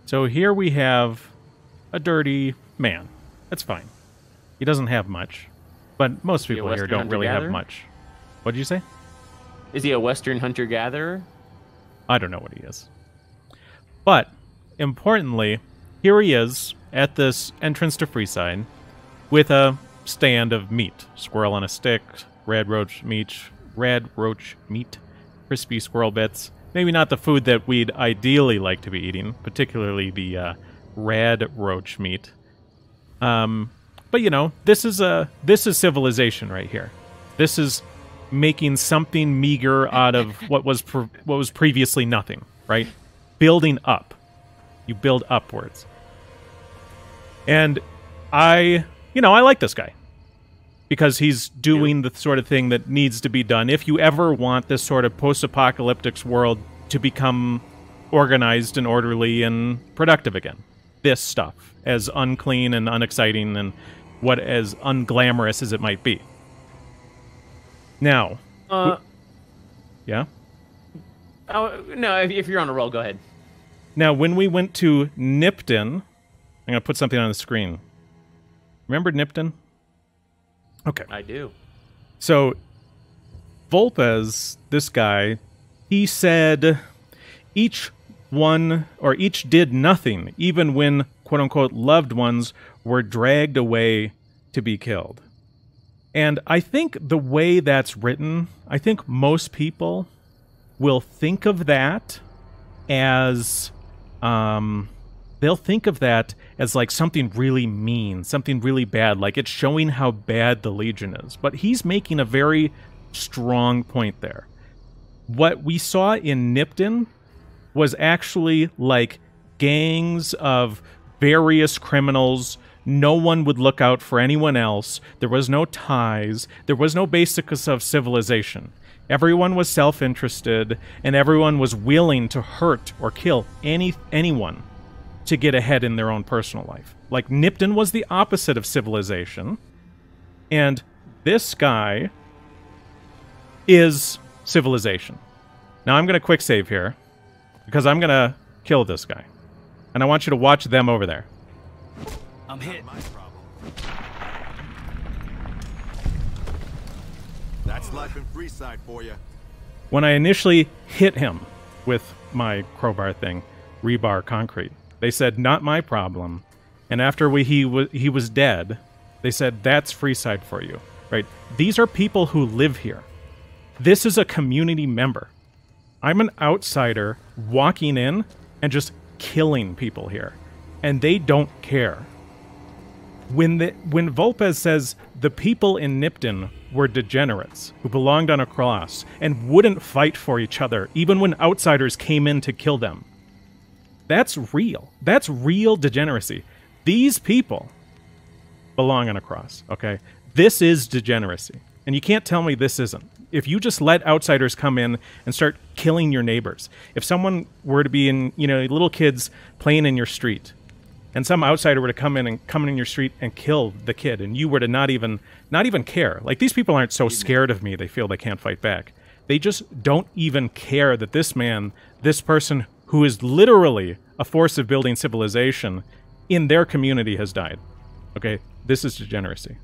So here we have a dirty man. That's fine. He doesn't have much, but most people here don't really have much. What did you say? Is he a Western hunter-gatherer? I don't know what he is. But, importantly, here he is at this entrance to Freeside with a stand of meat. Squirrel on a stick, red roach meat, crispy squirrel bits. Maybe not the food that we'd ideally like to be eating, particularly the red roach meat. But you know, this is civilization right here. This is making something meager out of what was previously nothing, right? Building up. You build upwards. And I like this guy. Because he's doing the sort of thing that needs to be done. If you ever want this sort of post-apocalyptic world to become organized and orderly and productive again. This stuff, as unclean and unexciting and what as unglamorous as it might be. Now, yeah? Oh, no, if you're on a roll, go ahead. Now, when we went to Nipton, I'm going to put something on the screen. Remember Nipton? Okay. I do. So, Volpez, this guy, he said each did nothing, even when, quote-unquote, loved ones were dragged away to be killed. And I think the way that's written, I think most people will think of that as... they'll think of that as like something really mean, something really bad, like it's showing how bad the Legion is. But he's making a very strong point there. What we saw in Nipton was actually like gangs of various criminals. No one would look out for anyone else. There was no ties. There was no basics of civilization. Everyone was self-interested, and everyone was willing to hurt or kill anyone to get ahead in their own personal life. Like, Nipton was the opposite of civilization, and this guy is civilization. Now, I'm going to quick save here, because I'm going to kill this guy. And I want you to watch them over there. I'm hit. That's life in Freeside for you. When I initially hit him with my crowbar thing, rebar concrete, they said, not my problem. And after he was dead, they said, that's Freeside for you, right? These are people who live here. This is a community member. I'm an outsider walking in and just killing people here. And they don't care. When Volpez says the people in Nipton were degenerates who belonged on a cross and wouldn't fight for each other even when outsiders came in to kill them, that's real. That's real degeneracy. These people belong on a cross, okay? This is degeneracy. And you can't tell me this isn't. If you just let outsiders come in and start killing your neighbors, if someone were to be in, little kids playing in your street, and some outsider were to come in your street and kill the kid, and you were to not even care. Like, these people aren't so scared of me they feel they can't fight back. They just don't even care that this person who is literally a force of building civilization in their community has died. Okay, this is degeneracy.